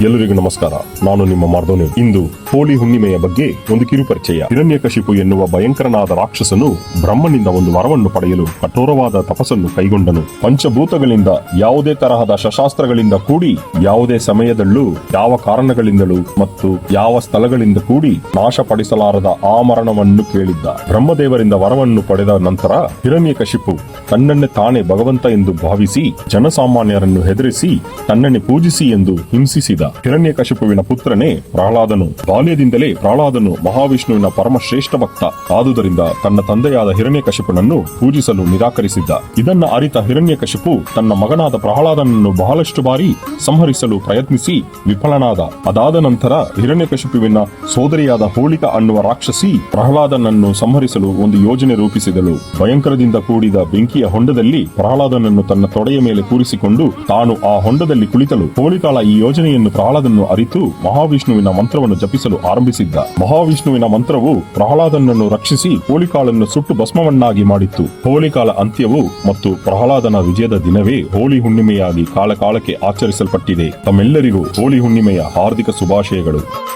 ಎಲ್ಲರಿಗೂ ನಮಸ್ಕಾರ. ನಾನು ನಿಮ್ಮ ಮಾರ್ದೋನಿ. ಇಂದು ಹೋಳಿ ಹುಣ್ಣಿಮೆಯ ಬಗ್ಗೆ ಒಂದು ಕಿರು ಪರಿಚಯ. ಹಿರಣ್ಯಕಶಿಪು ಎನ್ನುವ ಭಯಂಕರನಾದ ರಾಕ್ಷಸನು ಬ್ರಹ್ಮನಿಂದ ಒಂದು ವರವನ್ನು ಪಡೆಯಲು ಕಠೋರವಾದ ತಪಸ್ಸನ್ನು ಕೈಗೊಂಡನು. ಪಂಚಭೂತಗಳಿಂದ ಯಾವುದೇ ತರಹದ ಶಸ್ತ್ರಾಸ್ತ್ರಗಳಿಂದ ಕೂಡಿ ಯಾವುದೇ ಸಮಯದಲ್ಲೂ ಯಾವ ಕಾರಣಗಳಿಂದಲೂ ಮತ್ತು ಯಾವ ಸ್ಥಳಗಳಿಂದ ಕೂಡಿ ನಾಶಪಡಿಸಲಾರದ ಆ ಮರಣವನ್ನು ಕೇಳಿದ್ದ. ಬ್ರಹ್ಮದೇವರಿಂದ ವರವನ್ನು ಪಡೆದ ನಂತರ ಹಿರಣ್ಯಕಶಿಪು ತನ್ನನ್ನೇ ತಾನೇ ಭಗವಂತ ಎಂದು ಭಾವಿಸಿ ಜನಸಾಮಾನ್ಯರನ್ನು ಹೆದರಿಸಿ ತನ್ನನ್ನೇ ಪೂಜಿಸಿ ಎಂದು ಹಿಂಸಿಸಿದ. ಹಿರಣ್ಯಕಶಿಪುವಿನ ಪುತ್ರನೇ ಪ್ರಹ್ಲಾದನು. ಬಾಲ್ಯದಿಂದಲೇ ಪ್ರಹ್ಲಾದನು ಮಹಾವಿಷ್ಣುವಿನ ಪರಮ ಶ್ರೇಷ್ಠ ಭಕ್ತ. ಆದುದರಿಂದ ತನ್ನ ತಂದೆಯಾದ ಹಿರಣ್ಯಕಶಿಪುನನ್ನು ಪೂಜಿಸಲು ನಿರಾಕರಿಸಿದ್ದ. ಇದನ್ನ ಅರಿತ ಹಿರಣ್ಯಕಶಿಪು ತನ್ನ ಮಗನಾದ ಪ್ರಹ್ಲಾದನನ್ನು ಬಹಳಷ್ಟು ಬಾರಿ ಸಂಹರಿಸಲು ಪ್ರಯತ್ನಿಸಿ ವಿಫಲನಾದ. ಅದಾದ ನಂತರ ಹಿರಣ್ಯಕಶಿಪುವಿನ ಸೋದರಿಯಾದ ಹೋಳಿಕಾ ಅನ್ನುವ ರಾಕ್ಷಸಿ ಪ್ರಹ್ಲಾದನನ್ನು ಸಂಹರಿಸಲು ಒಂದು ಯೋಜನೆ ರೂಪಿಸಿದಳು. ಭಯಂಕರದಿಂದ ಕೂಡಿದ ಬೆಂಕಿಯ ಹೊಂಡದಲ್ಲಿ ಪ್ರಹ್ಲಾದನನ್ನು ತನ್ನ ತೊಡೆಯ ಮೇಲೆ ಕೂರಿಸಿಕೊಂಡು ತಾನು ಆ ಹೊಂಡದಲ್ಲಿ ಕುಳಿತಳು. ಹೋಳಿಕಾಳ ಈ ಯೋಜನೆಯನ್ನು ಪ್ರಹ್ಲಾದನನ್ನು ಅರಿತು ಮಹಾವಿಷ್ಣುವಿನ ಮಂತ್ರವನ್ನು ಜಪಿಸಲು ಆರಂಭಿಸಿದ್ದ. ಮಹಾವಿಷ್ಣುವಿನ ಮಂತ್ರವು ಪ್ರಹ್ಲಾದನನ್ನು ರಕ್ಷಿಸಿ ಹೋಳಿಕಾಳನ್ನು ಸುಟ್ಟು ಭಸ್ಮವನ್ನಾಗಿ ಮಾಡಿತ್ತು. ಹೋಳಿಕಾಳ ಅಂತ್ಯವು ಮತ್ತು ಪ್ರಹ್ಲಾದನ ವಿಜಯದ ದಿನವೇ ಹೋಳಿ ಹುಣ್ಣಿಮೆಯಾಗಿ ಕಾಲಕಾಲಕ್ಕೆ ಆಚರಿಸಲ್ಪಟ್ಟಿದೆ. ತಮ್ಮೆಲ್ಲರಿಗೂ ಹೋಳಿ ಹುಣ್ಣಿಮೆಯ ಹಾರ್ದಿಕ ಶುಭಾಶಯಗಳು.